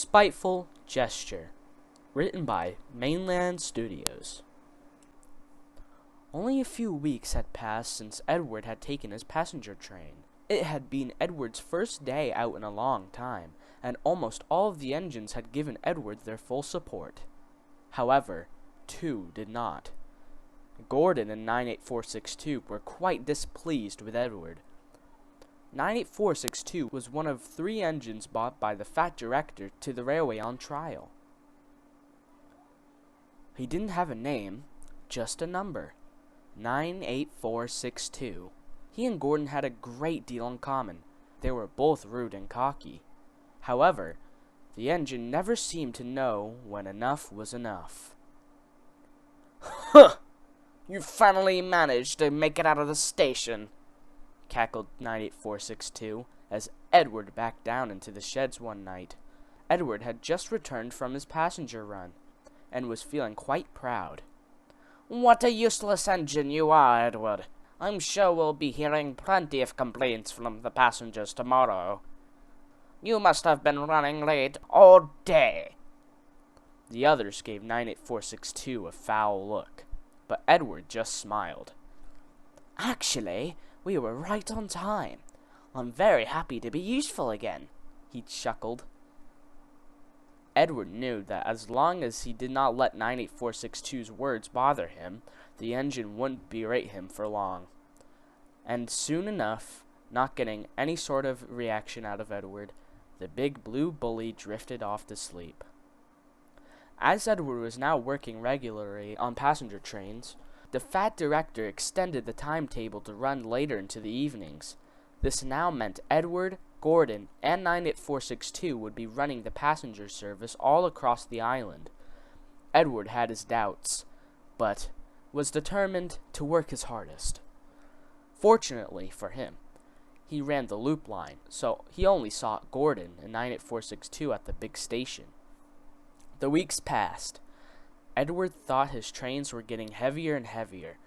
Spiteful Gesture, written by Mainland Studios. Only a few weeks had passed since Edward had taken his passenger train. It had been Edward's first day out in a long time, and almost all of the engines had given Edward their full support. However, two did not. Gordon and 98462 were quite displeased with Edward. 98462 was one of 3 engines bought by the fat director to the railway on trial. He didn't have a name, just a number. 98462. He and Gordon had a great deal in common. They were both rude and cocky. However, the engine never seemed to know when enough was enough. "Huh! You finally managed to make it out of the station," cackled 98462 as Edward backed down into the sheds one night. Edward had just returned from his passenger run and was feeling quite proud. "What a useless engine you are, Edward. I'm sure we'll be hearing plenty of complaints from the passengers tomorrow. You must have been running late all day." The others gave 98462 a foul look, but Edward just smiled. "Actually, we were right on time. I'm very happy to be useful again," he chuckled. Edward knew that as long as he did not let 98462's words bother him, the engine wouldn't berate him for long. And soon enough, not getting any sort of reaction out of Edward, the big blue bully drifted off to sleep. As Edward was now working regularly on passenger trains, the fat director extended the timetable to run later into the evenings. This now meant Edward, Gordon, and 98462 would be running the passenger service all across the island. Edward had his doubts, but was determined to work his hardest. Fortunately for him, he ran the loop line, so he only saw Gordon and 98462 at the big station. The weeks passed. Edward thought his trains were getting heavier and heavier,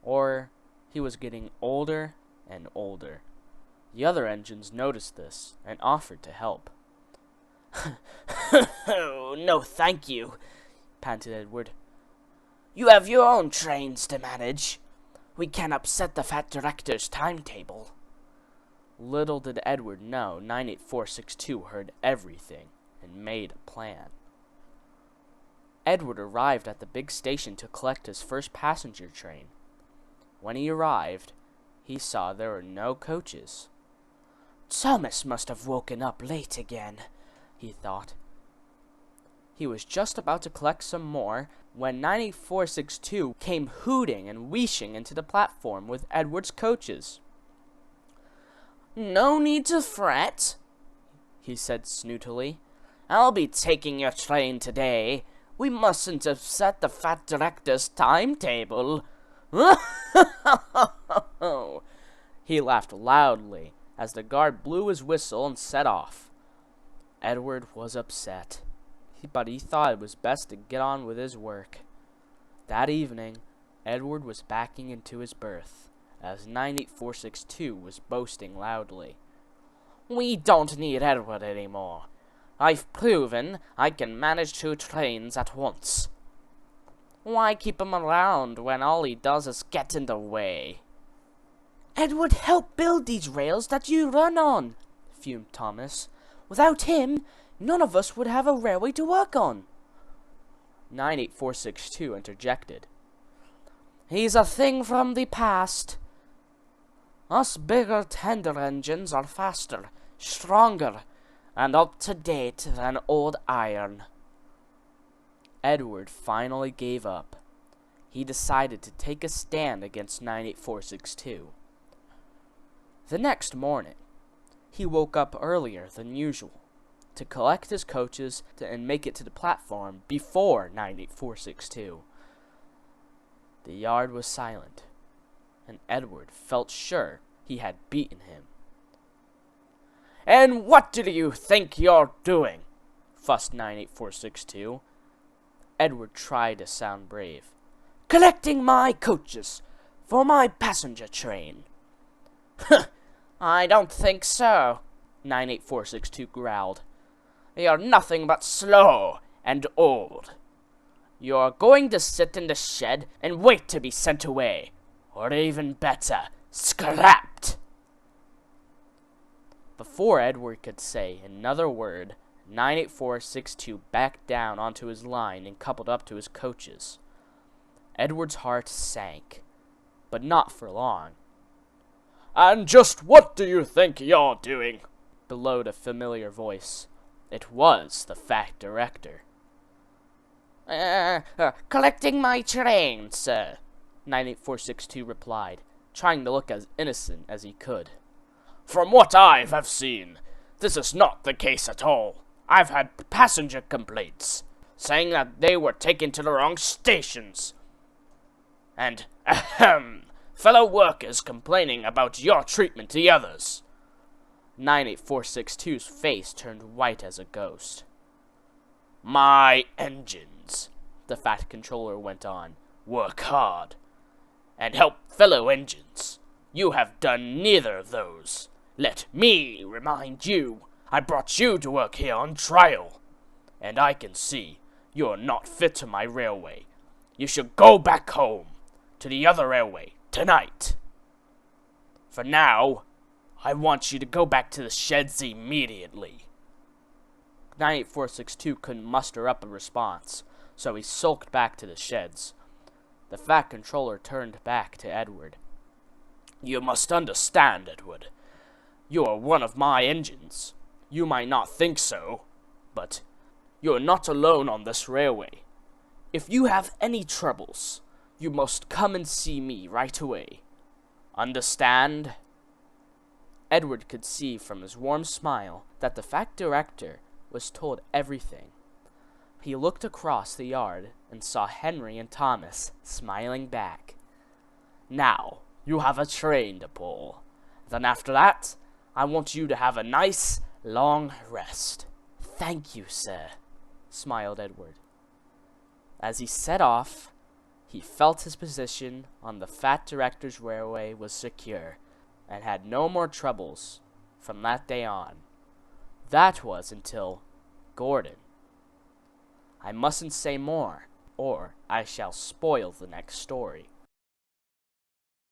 or he was getting older and older. The other engines noticed this and offered to help. "Oh, no thank you," panted Edward. "You have your own trains to manage. We can't upset the fat director's timetable." Little did Edward know 98462 heard everything and made a plan. Edward arrived at the big station to collect his first passenger train. When he arrived, he saw there were no coaches. "Thomas must have woken up late again," he thought. He was just about to collect some more when 98462 came hooting and wheeshing into the platform with Edward's coaches. "No need to fret," he said snootily. "I'll be taking your train today. We mustn't upset the fat director's timetable." He laughed loudly as the guard blew his whistle and set off. Edward was upset, but he thought it was best to get on with his work. That evening, Edward was backing into his berth as 98462 was boasting loudly. "We don't need Edward anymore. I've proven I can manage 2 trains at once. Why keep him around when all he does is get in the way?" "Edward helped build these rails that you run on," fumed Thomas. "Without him, none of us would have a railway to work on." 98462 interjected. "He's a thing from the past. Us bigger tender engines are faster, stronger, and up to date than old iron." Edward finally gave up. He decided to take a stand against 98462. The next morning, he woke up earlier than usual to collect his coaches and make it to the platform before 98462. The yard was silent, and Edward felt sure he had beaten him. "And what do you think you're doing?" fussed 98462. Edward tried to sound brave. "Collecting my coaches for my passenger train." "I don't think so," 98462 growled. You're nothing but slow and old. You're going to sit in the shed and wait to be sent away. Or even better, scrapped. Before Edward could say another word, 98462 backed down onto his line and coupled up to his coaches. Edward's heart sank, but not for long. "And just what do you think you're doing?" bellowed a familiar voice. It was the fat director. Collecting my train, sir," 98462 replied, trying to look as innocent as he could. "From what I have seen, this is not the case at all. I've had passenger complaints, saying that they were taken to the wrong stations. And, fellow workers complaining about your treatment to the others." 98462's face turned white as a ghost. "My engines," the fat controller went on, "work hard, and help fellow engines. You have done neither of those. Let me remind you, I brought you to work here on trial, and I can see you're not fit to my railway. You should go back home, to the other railway, tonight. For now, I want you to go back to the sheds immediately." 98462 couldn't muster up a response, so he sulked back to the sheds. The fat controller turned back to Edward. "You must understand, Edward. You are one of my engines. You might not think so, but you're not alone on this railway. If you have any troubles, you must come and see me right away. Understand?" Edward could see from his warm smile that the fat director was told everything. He looked across the yard and saw Henry and Thomas smiling back. "Now, you have a train to pull. Then after that, I want you to have a nice, long rest." "Thank you, sir," smiled Edward. As he set off, he felt his position on the fat director's railway was secure, and had no more troubles from that day on. That was until Gordon. I mustn't say more, or I shall spoil the next story.